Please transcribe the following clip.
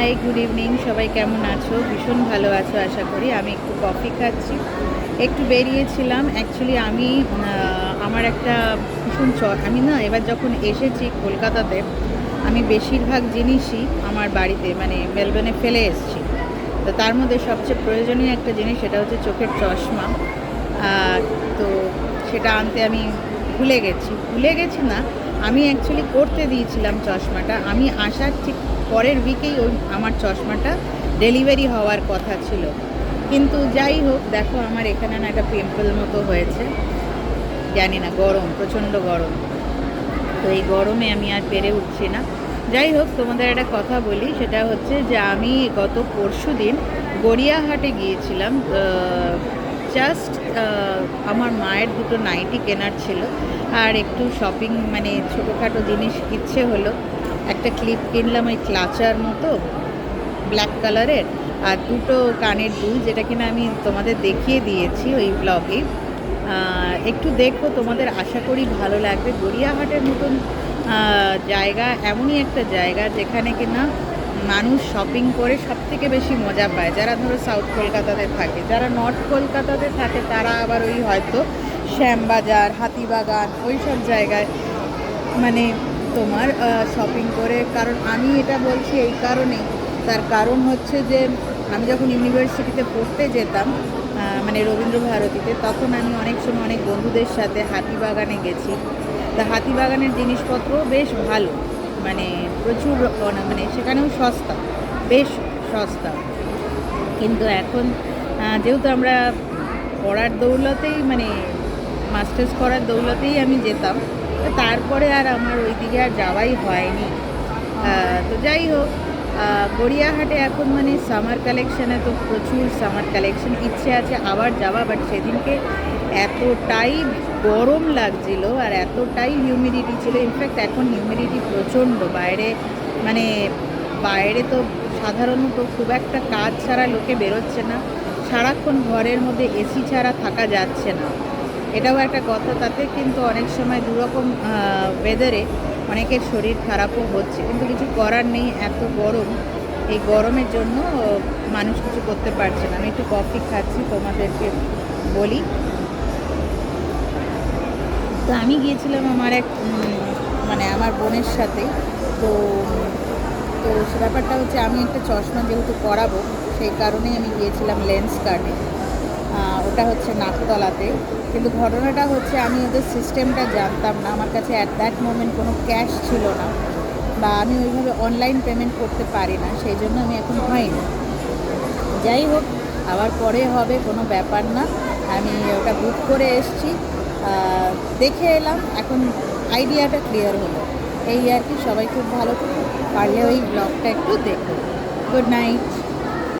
High, good evening. সবাই কেমন আছো? ভীষণ ভালো আছো আশা করি। আমি একটু কফি খাচ্ছি, একটু বেরিয়েছিলাম। অ্যাকচুয়ালি আমি আমার একটা ভীষণ আমি না এবার যখন এসেছি কলকাতাতে, আমি বেশিরভাগ জিনিসই আমার বাড়িতে মানে মেলবোর্নে ফেলে এসেছি। তো তার মধ্যে সবচেয়ে প্রয়োজনীয় একটা জিনিস, সেটা হচ্ছে চোখের চশমা। তো সেটা আনতে আমি ভুলে গেছি না, আমি অ্যাকচুয়ালি করতে দিয়েছিলাম চশমাটা। আমি আসার ঠিক পরের উইকেই আমার চশমাটা ডেলিভারি হওয়ার কথা ছিল। কিন্তু যাই হোক, দেখো আমার এখানে না একটা পিম্পল মতো হয়েছে। জানি না, গরম, প্রচণ্ড গরম। তো এই গরমে আমি আর পেরে উঠছি না। যাই হোক, তোমাদের একটা কথা বলি, সেটা হচ্ছে যে আমি গত পরশুদিন গড়িয়াহাটে গিয়েছিলাম। জাস্ট আমার মায়ের দুটো নাইটি কেনার ছিল, আর একটু শপিং মানে ছোটোখাটো জিনিস ইচ্ছে হলো। একটা ক্লিপ কিনলাম ওই ক্লাচার মতো ব্ল্যাক কালারের, আর দুটো কানের দুল, যেটা কিনা আমি তোমাদের দেখিয়ে দিয়েছি ওই ব্লগে। একটু দেখো, তোমাদের আশা করি ভালো লাগবে। গড়িয়াহাটের মতন জায়গা এমনই একটা জায়গা যেখানে কিনা মানুষ শপিং করে সবথেকে বেশি মজা পায়। যারা ধরো সাউথ কলকাতাতে থাকে, যারা নর্থ কলকাতাতে থাকে, তারা আবার ওই হয়তো শ্যামবাজার, হাতিবাগান, ওই সব জায়গায় মানে তোমার শপিং করে। কারণ আমি এটা বলছি এই কারণে, তার কারণ হচ্ছে যে আমি যখন ইউনিভার্সিটিতে পড়তে যেতাম, মানে রবীন্দ্র ভারতীতে, তখন আমি অনেক সময় অনেক বন্ধুদের সাথে হাতিবাগানে গেছি। তা হাতিবাগানের জিনিসপত্র বেশ ভালো, মানে প্রচুর, মানে সেখানেও সস্তা, বেশ সস্তা। কিন্তু এখন যেহেতু আমরা পড়ার দৌলতেই, মানে মাস্টার্স করার দৌলতেই আমি যেতাম, তো তারপরে আর আমার ওই দিকে আর যাওয়াই হয়নি। তো যাই হোক, গড়িয়াহাটে এখন মানে সামার কালেকশানে তো প্রচুর সামার কালেকশন, ইচ্ছে আছে আবার যাওয়া। বাট সেদিনকে এতটাই গরম লাগছিল আর এতটাই হিউমিডিটি ছিল। ইনফ্যাক্ট এখন হিউমিডিটি প্রচণ্ড বাইরে, মানে বাইরে তো সাধারণত খুব একটা কাজ ছাড়া লোকে বেরোচ্ছে না, সারাক্ষণ ঘরের মধ্যে এসি ছাড়া থাকা যাচ্ছে না। এটাও একটা কথা। তাতে কিন্তু অনেক সময় দুরকম ওয়েদারে অনেকের শরীর খারাপও হচ্ছে, কিন্তু কিছু করার নেই, এত গরম। এই গরমের জন্য মানুষ কিছু করতে পারছে না। আমি একটু কফি খাচ্ছি, তোমাদেরকে বলি। তো আমি গিয়েছিলাম আমার এক মানে আমার বোনের সাথে। তো তো সে ব্যাপারটা হচ্ছে, আমি একটা চশমা যেহেতু করাবো, সেই কারণেই আমি গিয়েছিলাম লেন্স কার্ডে। ওটা হচ্ছে নাকতলাতে। কিন্তু ঘটনাটা হচ্ছে, আমি ওদের সিস্টেমটা জানতাম না। আমার কাছে অ্যাট দ্যাট মোমেন্ট কোনো ক্যাশ ছিল না, বা আমি ওইভাবে অনলাইন পেমেন্ট করতে পারি না, সেই জন্য আমি এখন হয়নি। যাই হোক, আবার পরে হবে, কোনো ব্যাপার না। আমি ওটা বুক করে এসেছি, দেখে এলাম, এখন আইডিয়াটা ক্লিয়ার হলো। এই আর কি। সবাই খুব ভালো পারলে ওই ব্লগটা একটু দেখো। Good night.